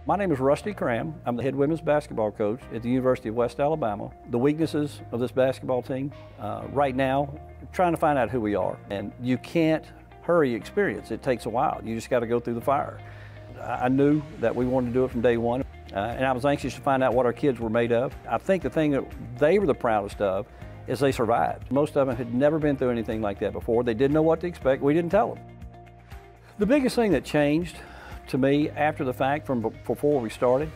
My name is Rusty Cram. I'm the head women's basketball coach at the University of West Alabama. The weaknesses of this basketball team right now, trying to find out who we are. And you can't hurry experience. It takes a while. You just got to go through the fire. I knew that we wanted to do it from day one, and I was anxious to find out what our kids were made of. I think the thing that they were the proudest of is they survived. Most of them had never been through anything like that before. They didn't know what to expect. We didn't tell them. The biggest thing that changed to me after the fact from before we started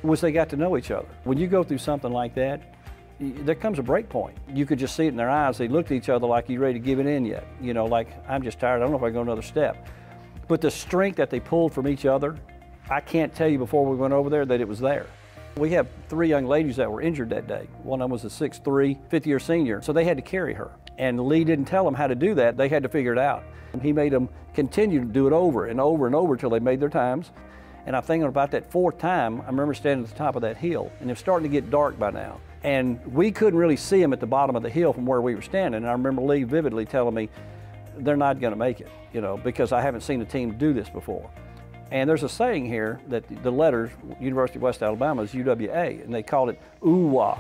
was they got to know each other. When you go through something like that, there comes a break point. You could just see it in their eyes. They looked at each other like, you ready to give it in yet? You know, like, I'm just tired. I don't know if I can go another step. But the strength that they pulled from each other, I can't tell you before we went over there that it was there. We have 3 young ladies that were injured that day. One of them was a 6'3", fifth-year senior, so they had to carry her. And Lee didn't tell them how to do that. They had to figure it out. He made them continue to do it over and over and over until they made their times. And I'm thinking about that 4th time, I remember standing at the top of that hill, and it was starting to get dark by now. And we couldn't really see them at the bottom of the hill from where we were standing. And I remember Lee vividly telling me, they're not going to make it, you know, because I haven't seen a team do this before. And there's a saying here that the letters, University of West Alabama, is UWA, and they called it ooh-wah.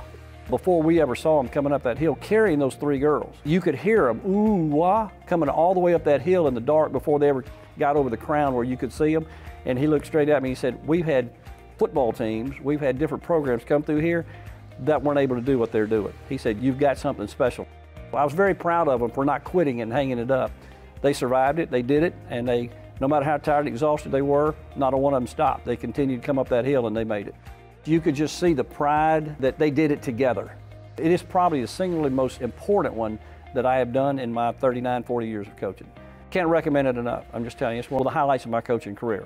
Before we ever saw them coming up that hill, carrying those 3 girls, you could hear them ooh-wah coming all the way up that hill in the dark before they ever got over the crown where you could see them. And he looked straight at me and he said, we've had football teams, we've had different programs come through here that weren't able to do what they're doing. He said, you've got something special. I was very proud of them for not quitting and hanging it up. They survived it, they did it, and they, no matter how tired and exhausted they were, not a one of them stopped. They continued to come up that hill and they made it. You could just see the pride that they did it together. It is probably the singularly most important one that I have done in my 39, 40 years of coaching. Can't recommend it enough. I'm just telling you, it's one of the highlights of my coaching career.